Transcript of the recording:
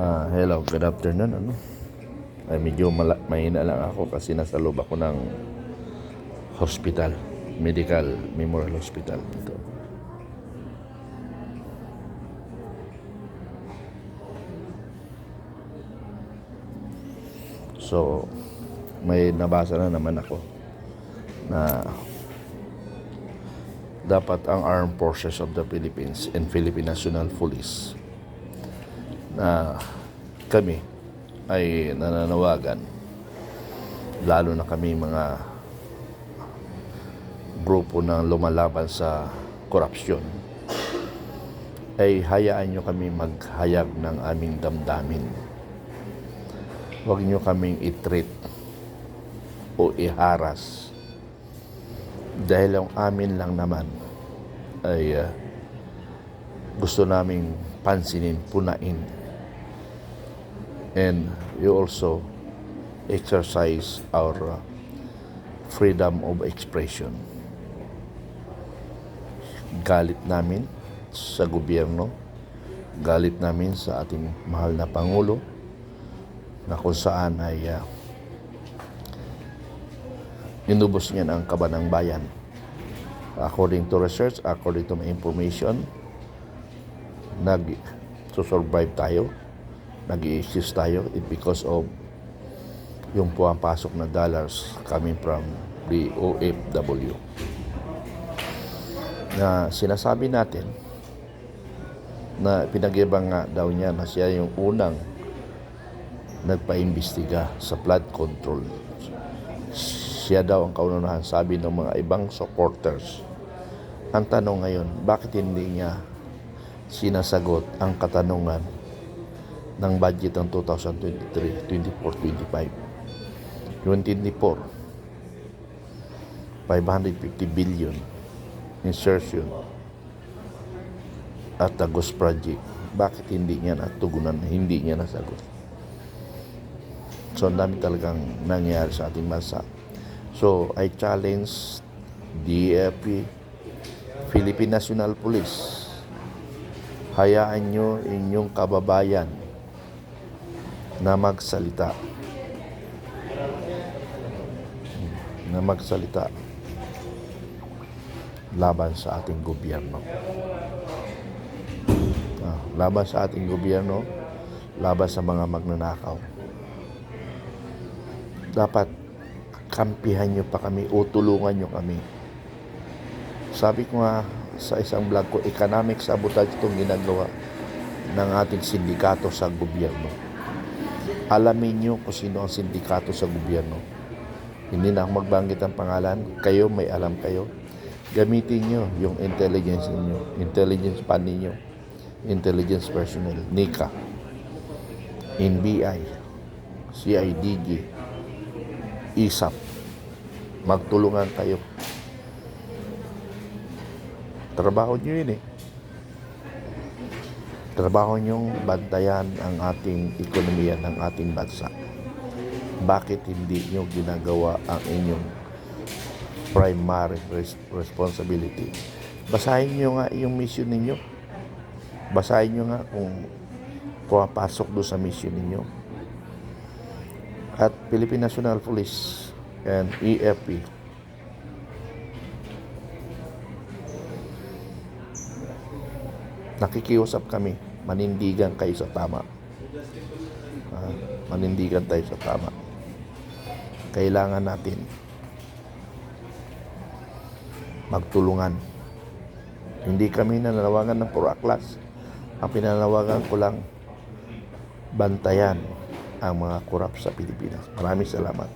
Hello, good afternoon. Ay medyo mahina lang ako kasi nasa loob ako ng hospital, Medical Memorial Hospital ito. So, may nabasa na naman ako na dapat ang Armed Forces of the Philippines and Philippine National Police na kami ay nananawagan, lalo na kami mga grupo na lumalaban sa korupsyon, ay hayaan nyo kami maghayag ng aming damdamin. Huwag nyo kaming i-treat o iharas dahil ang amin lang naman ay gusto naming pansinin, punain, and you also exercise our freedom of expression. Galit namin sa gobyerno, galit namin sa ating mahal na Pangulo na kung saan ay inubos niya ang kaba ng bayan. According to research, according to my information, nag-survive tayo, nag-i-exist tayo because of yung pumapasok na dollars coming from the OFW. Na sinasabi natin na pinagyabang nga daw niya na siya yung unang nagpaimbestiga sa flood control. Siya daw ang kaunahan, sabi ng mga ibang supporters. Ang tanong ngayon, bakit hindi niya sinasagot ang katanungan ng budget ng 2023, 24, 25? 2024, 550 billion insertion at the Ghost Project. Bakit hindi niya natugunan, hindi niya nasagot? So, ang dami talagang nangyayari sa ating bansa. So, I challenge DFP, Philippine National Police, hayaan nyo inyong kababayan na magsalita. Laban sa ating gobyerno. Laban sa ating gobyerno, laban sa mga magnanakaw. Dapat kampihan nyo pa kami o tulungan nyo kami. Sabi ko nga sa isang vlog ko, economic sabotage itong ginagawa ng ating sindikato sa gobyerno. Alamin nyo kung sino ang sindikato sa gobyerno. Hindi na ako magbanggit ang pangalan. Kayo, may alam kayo. Gamitin nyo yung intelligence ninyo, intelligence pan ninyo, intelligence personnel, NICA, NBI, CIDG, ISAP. Magtulungan kayo. Trabaho nyo yun eh. Trabaho nyong bantayan ang ating ekonomiya ng ating bansa. Bakit hindi nyo ginagawa ang inyong primary responsibility? Basahin nyo nga yung mission ninyo. Basahin nyo nga kung pumapasok doon sa mission ninyo. At Philippine National Police and EFP, nakikiusap kami, manindigan kayo sa tama. Manindigan tayo sa tama. Kailangan natin magtulungan. Hindi kami nananawagan ng puro aklas. Ang pinanawagan ko lang, bantayan ang mga korap sa Pilipinas. Maraming salamat.